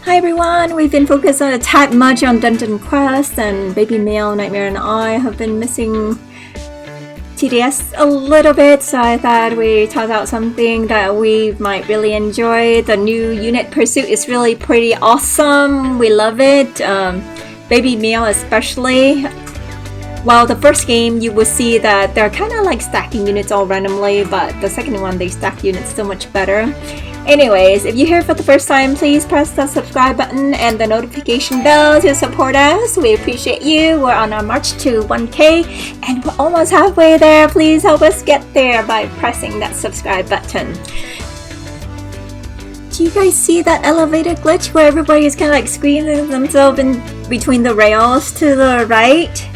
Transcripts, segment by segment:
Hi everyone, we've been focused a tad much on Dungeon Quest, and Baby Male, Nightmare and I have been missing TDS a little bit, so I thought we'd talk out something that we might really enjoy. The new unit pursuit is really pretty awesome, we love it, Baby Male especially. While the first game you will see that they're kind of like stacking units all randomly, but the second one they stack units so much better. Anyways, if you're here for the first time, please press the subscribe button and the notification bell to support us. We appreciate you. We're on our march to 1K and we're almost halfway there. Please help us get there by pressing that subscribe button. Do you guys see that elevator glitch where everybody is kind of like squeezing themselves in between the rails to the right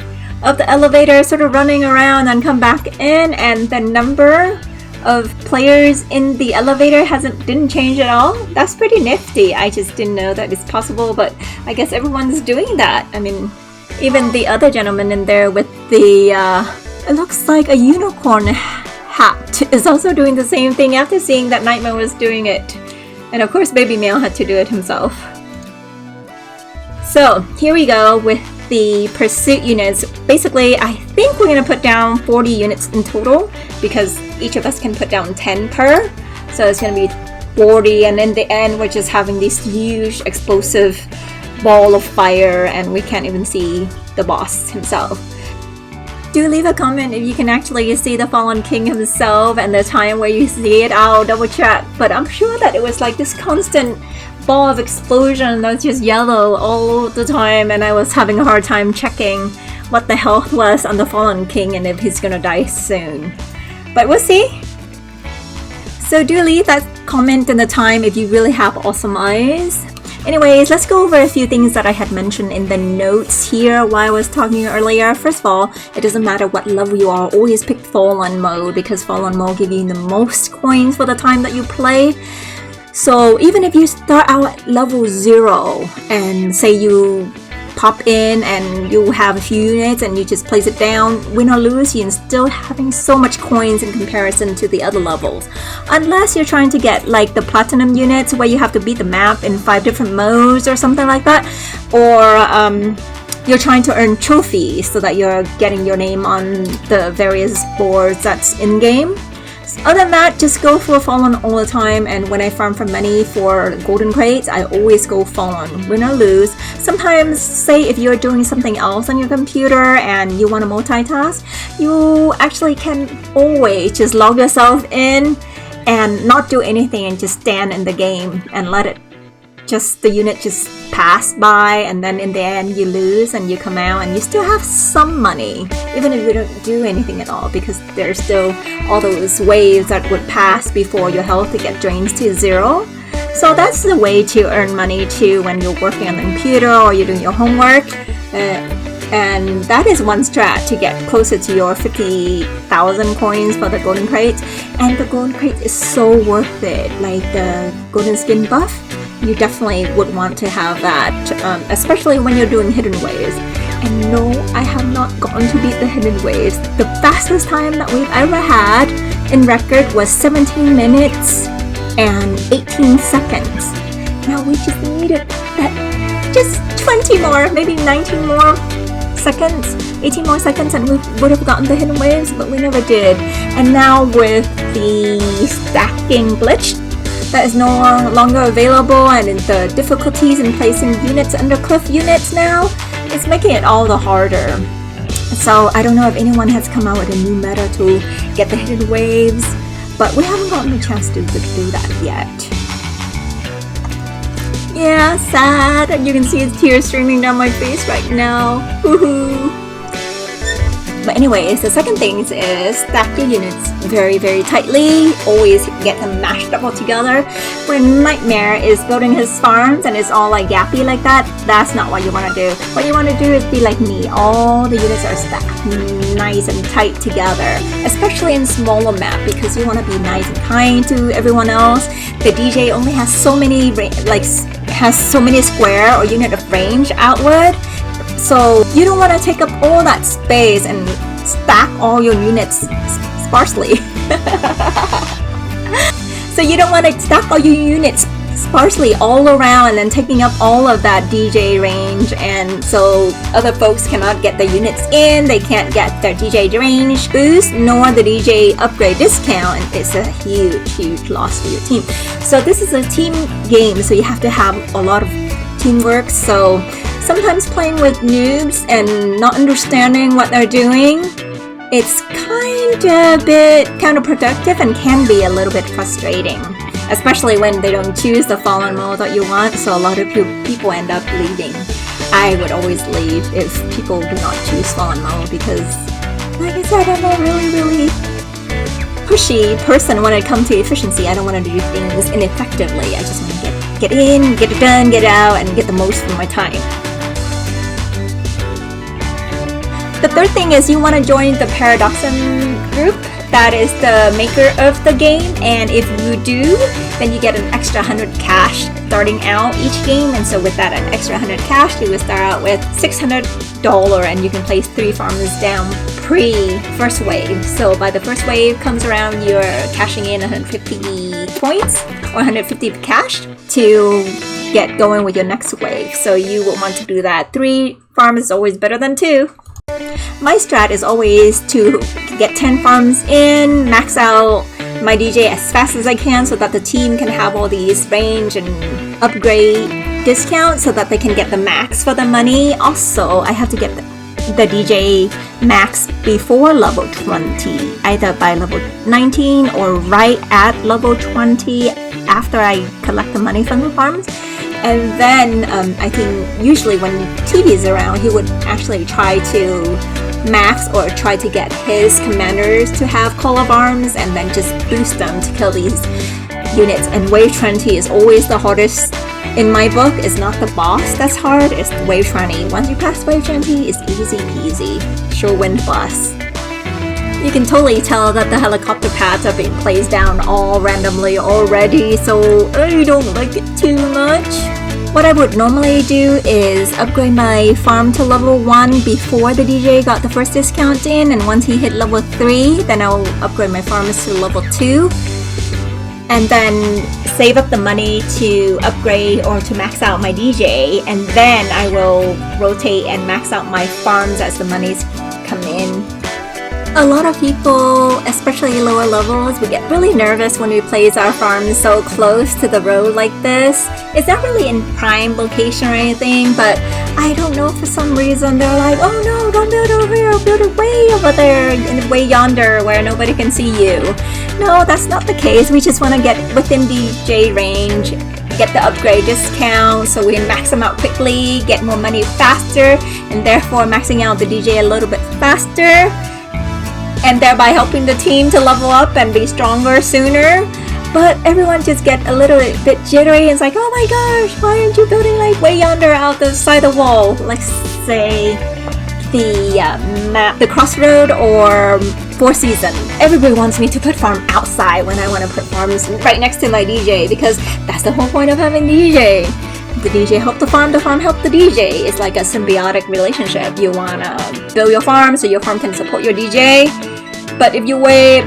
of the elevator, sort of running around and come back in, and the number of players in the elevator didn't change at all? That's pretty nifty. I just didn't know that it's possible, but I guess everyone's doing that. I mean, even the other gentleman in there with the it looks like a unicorn hat is also doing the same thing after seeing that Nightmare was doing it. And of course Baby Male had to do it himself. So here we go with the pursuit units. Basically, I think we're gonna put down 40 units in total because each of us can put down 10 per. So it's gonna be 40, and in the end we're just having this huge explosive ball of fire and we can't even see the boss himself. Do leave a comment if you can actually see the Fallen King himself, and the time where you see it, I'll double check. But I'm sure that it was like this constant ball of explosion that's just yellow all the time, and I was having a hard time checking what the health was on the Fallen King and if he's gonna die soon. But we'll see. So do leave that comment in the time if you really have awesome eyes. Anyways, let's go over a few things that I had mentioned in the notes here while I was talking earlier. First of all, it doesn't matter what level you are, always pick Fallen mode because Fallen mode gives you the most coins for the time that you play. So even if you start out at level 0 and say you pop in and you have a few units and you just place it down, win or lose, you're still having so much coins in comparison to the other levels. Unless you're trying to get like the platinum units where you have to beat the map in 5 different modes or something like that, or you're trying to earn trophies so that you're getting your name on the various boards that's in-game. Other than that, just go for Fallen all the time, and when I farm for money for golden crates, I always go Fallen, win or lose. Sometimes, say if you're doing something else on your computer and you want to multitask, you actually can always just log yourself in and not do anything and just stand in the game and let it the unit just pass by, and then in the end you lose and you come out and you still have some money even if you don't do anything at all, because there's still all those waves that would pass before your health to get drained to 0. So that's the way to earn money too when you're working on the computer or you're doing your homework, and that is one strat to get closer to your 50,000 coins for the golden crate. And the golden crate is so worth it, like the golden skin buff. You definitely would want to have that, especially when you're doing hidden waves. And no, I have not gotten to beat the hidden waves. The fastest time that we've ever had in record was 17 minutes and 18 seconds. Now we just needed that, just 20 more, maybe 19 more seconds, 18 more seconds, and we would have gotten the hidden waves, but we never did. And now with the stacking glitch that is no longer available, and the difficulties in placing units under cliff units now, it's making it all the harder. So I don't know if anyone has come out with a new meta to get the hidden waves, but we haven't gotten a chance to do that yet. Yeah, sad. You can see his tears streaming down my face right now. Woohoo! But anyways, the second thing is stack your units very, very tightly. Always get them mashed up all together. When Nightmare is building his farms and it's all like yappy like that, that's not what you want to do. What you want to do is be like me. All the units are stacked nice and tight together, especially in smaller map, because you want to be nice and kind to everyone else. The DJ only has so many square or unit of range outward. So you don't want to take up all that space and stack all your units sparsely. So you don't want to stack all your units sparsely all around and then taking up all of that DJ range, and so other folks cannot get the units in, they can't get their DJ range boost nor the DJ upgrade discount, and it's a huge loss for your team. So this is a team game, so you have to have a lot of teamwork. So sometimes playing with noobs and not understanding what they're doing, it's kind of a bit counterproductive and can be a little bit frustrating, especially when they don't choose the fallen mode that you want, so a lot of people end up leaving. I would always leave if people do not choose fallen mode because, like I said, I'm a really pushy person when it comes to efficiency. I don't want to do things ineffectively. I just want to get in, get it done, get out, and get the most from my time. The third thing is you want to join the Paradoxon group. That is the maker of the game, and if you do, then you get an extra 100 cash starting out each game, and so with that an extra 100 cash, you will start out with $600 and you can place 3 farms down pre-first wave. So by the first wave comes around, you're cashing in 150 points or 150 cash to get going with your next wave. So you will want to do that. 3 farms is always better than 2. My strat is always to get 10 farms in, max out my DJ as fast as I can so that the team can have all these range and upgrade discounts so that they can get the max for the money. Also, I have to get the DJ max before level 20, either by level 19 or right at level 20 after I collect the money from the farms. And then I think usually when TV is around, he would actually try to max or try to get his commanders to have call of arms and then just boost them to kill these units. And wave 20 is always the hardest in my book. It's not the boss that's hard, it's the wave 20. Once you pass wave 20, it's easy peasy. Sure win boss. You can totally tell that the helicopter pads are being placed down all randomly already, so I don't like it too much. What I would normally do is upgrade my farm to level 1 before the DJ got the first discount in, and once he hit level 3, then I'll upgrade my farms to level 2. And then save up the money to upgrade or to max out my DJ, and then I will rotate and max out my farms as the monies come in. A lot of people, especially lower levels, we get really nervous when we place our farms so close to the road like this. It's not really in prime location or anything, but I don't know, for some reason they're like, oh no, don't build over here, build it way over there and way yonder where nobody can see you. No, that's not the case. We just want to get within DJ range, get the upgrade discount so we can max them out quickly, get more money faster, and therefore maxing out the DJ a little bit faster, and thereby helping the team to level up and be stronger sooner. But everyone just get a little bit jittery and it's like, oh my gosh, why aren't you building like way yonder out the side of the wall? Let's say the map, the crossroad or Four Seasons. Everybody wants me to put farm outside when I want to put farms right next to my DJ, because that's the whole point of having DJ. The DJ help the farm help the DJ. It's like a symbiotic relationship. You want to build your farm so your farm can support your DJ. But if you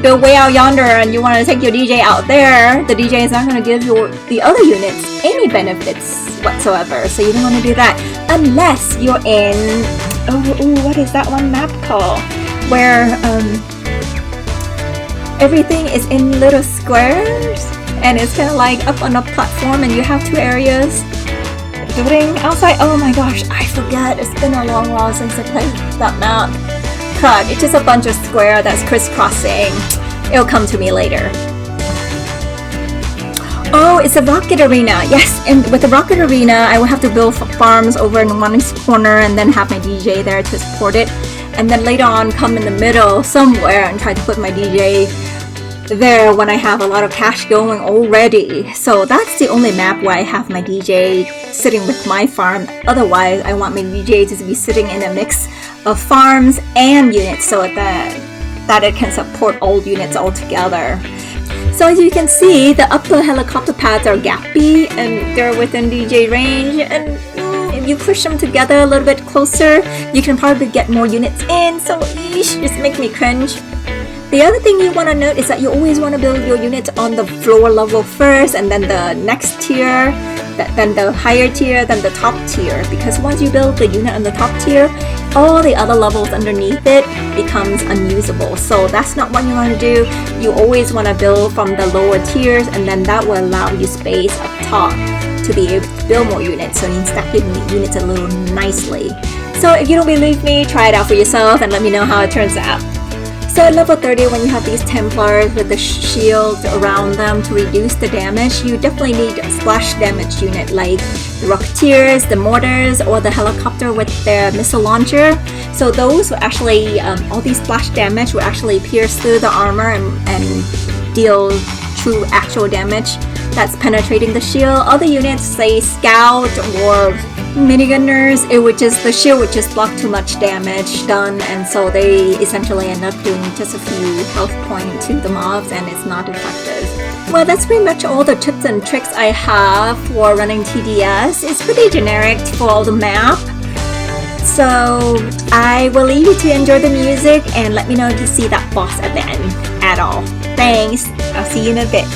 build way out yonder and you want to take your DJ out there, the DJ is not going to give the other units any benefits whatsoever. So you don't want to do that unless you're in, what is that one map called? Where everything is in little squares and it's kind of like up on a platform and you have 2 areas building outside. Oh my gosh, I forget. It's been a long while since I played that map. God, it's just a bunch of square that's crisscrossing. It'll come to me later. Oh, it's a rocket arena. Yes, and with the rocket arena, I will have to build farms over in one corner and then have my DJ there to support it. And then later on, come in the middle somewhere and try to put my DJ there when I have a lot of cash going already. So that's the only map where I have my DJ sitting with my farm. Otherwise, I want my DJ to be sitting in a mix of farms and units so that it can support all units all together. So as you can see, the upper helicopter pads are gappy and they're within DJ range, and if you push them together a little bit closer, you can probably get more units in. So just make me cringe. The other thing you want to note is that you always want to build your units on the floor level first, and then the next tier, then the higher tier, then the top tier, because once you build the unit on the top tier, all the other levels underneath it becomes unusable. So that's not what you want to do. You always want to build from the lower tiers, and then that will allow you space up top to be able to build more units, so you can stack your units a little nicely. So if you don't believe me, try it out for yourself and let me know how it turns out. So at level 30, when you have these Templars with the shields around them to reduce the damage, you definitely need a splash damage unit like the Rocketeers, the Mortars, or the Helicopter with their missile launcher. So those will actually, all these splash damage will actually pierce through the armor and deal true actual damage that's penetrating the shield. Other units, say Scout or minigunners, the shield would just block too much damage done, and so they essentially end up doing just a few health points to the mobs, and it's not effective. Well, that's pretty much all the tips and tricks I have for running TDS. It's pretty generic for the map. So I will leave you to enjoy the music and let me know if you see that boss at the end at all. Thanks, I'll see you in a bit.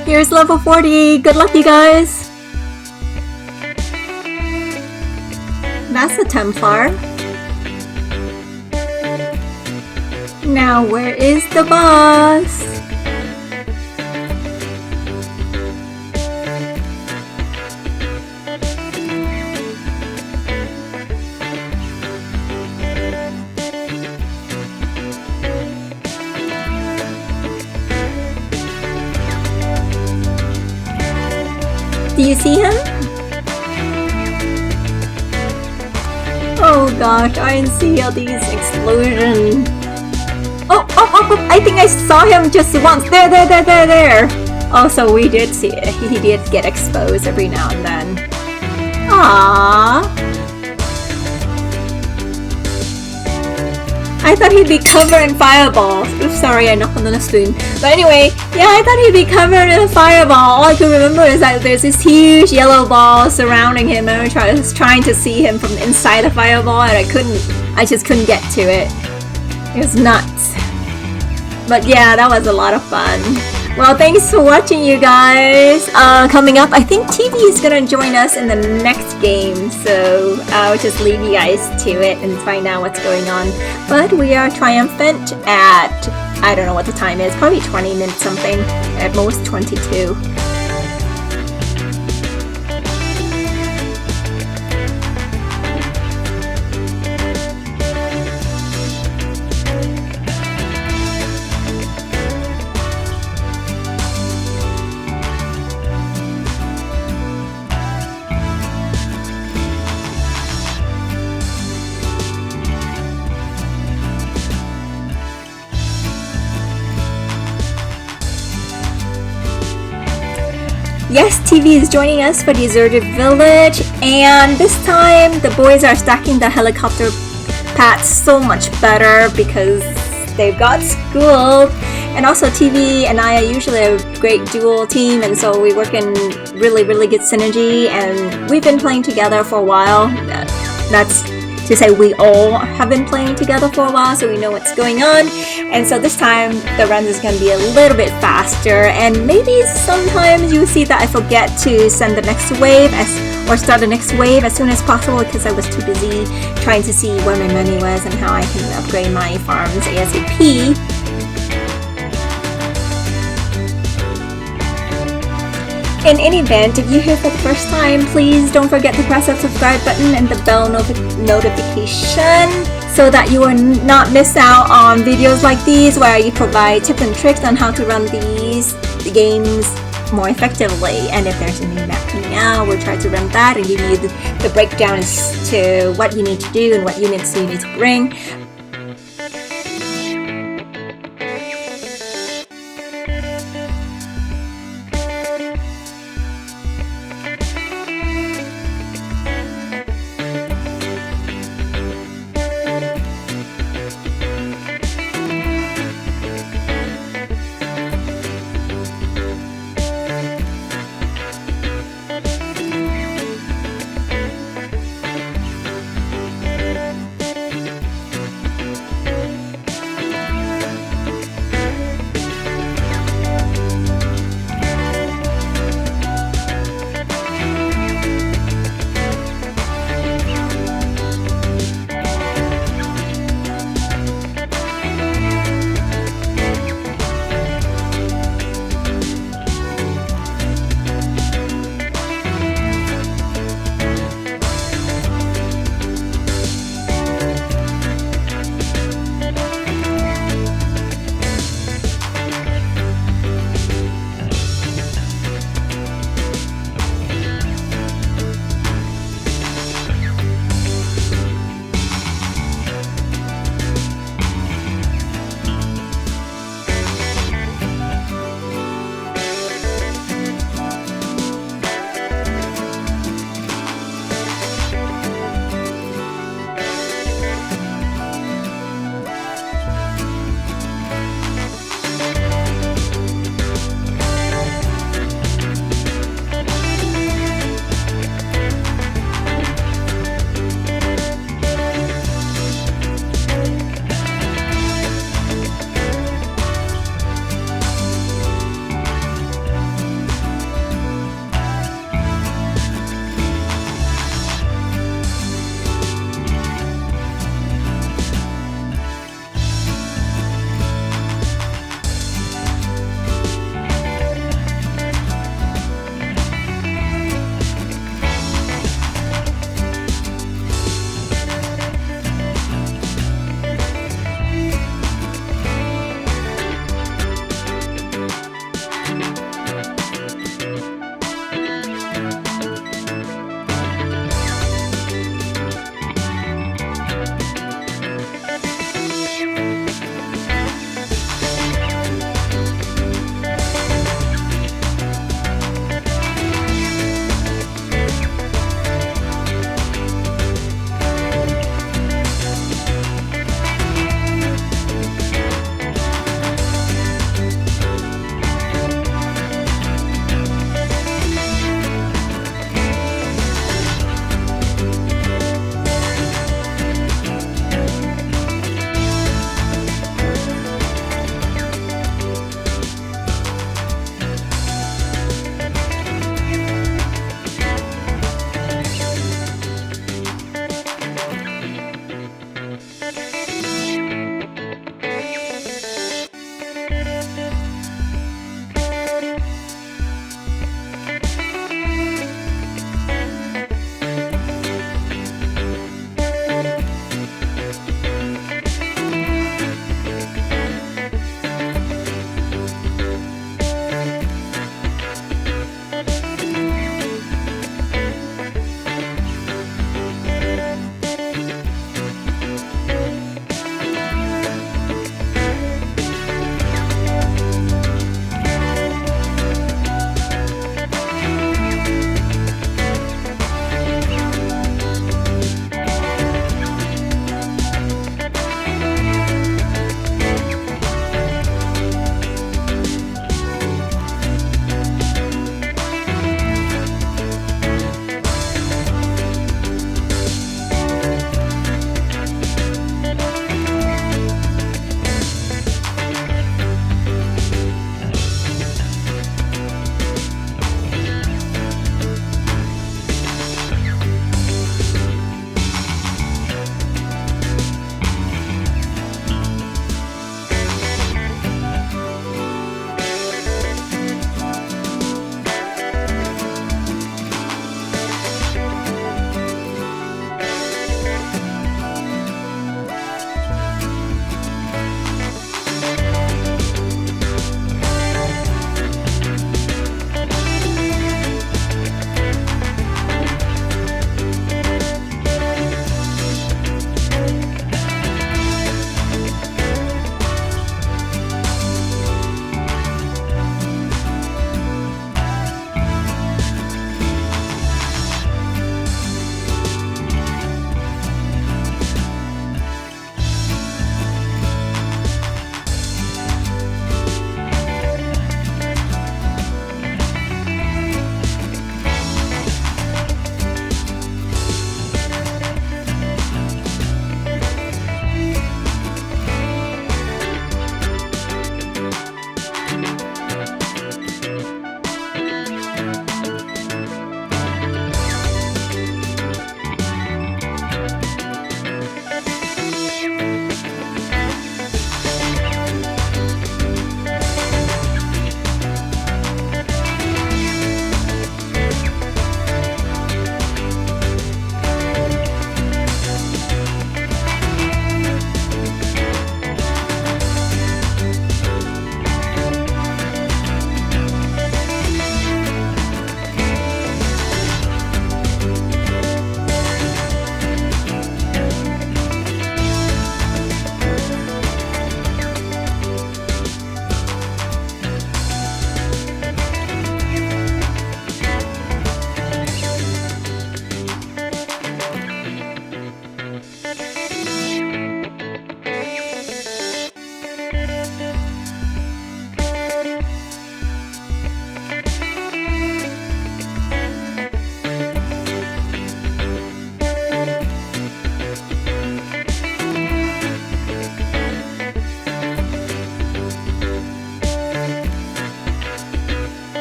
Here's level 40. Good luck, you guys. That's a Templar. Now, where is the boss? Do you see him? Oh gosh, I see all these explosions. Oh, I think I saw him just once. There. Oh, so we did see it. He did get exposed every now and then. Aww. I thought he'd be covered in fireballs. Oops, sorry, I knocked on the spoon. But anyway, yeah, I thought he'd be covered in a fireball. All I could remember is that there's this huge yellow ball surrounding him, and I was trying to see him from inside the fireball, and I just couldn't get to it. It was nuts. But yeah, that was a lot of fun. Well, thanks for watching, you guys. Coming up, I think TV is gonna join us in the next game, so I'll just leave you guys to it and find out what's going on. But we are triumphant at, I don't know what the time is, probably 20 minutes something, at most 22. Yes, TV is joining us for Deserted Village, and this time the boys are stacking the helicopter pads so much better because they've got school. And also TV and I are usually a great dual team, and so we work in really good synergy, and we've been playing together for a while. That's to say we all have been playing together for a while, so we know what's going on. And so this time the runs is going to be a little bit faster, and maybe sometimes you see that I forget to send the next wave or start the next wave as soon as possible because I was too busy trying to see where my money was and how I can upgrade my farms ASAP. In any event, if you're here for the first time, please don't forget to press that subscribe button and the bell notification so that you will not miss out on videos like these where I provide tips and tricks on how to run these games more effectively. And if there's a new map coming out, we'll try to run that and give you the breakdown as to what you need to do and what units you need to bring.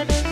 bye.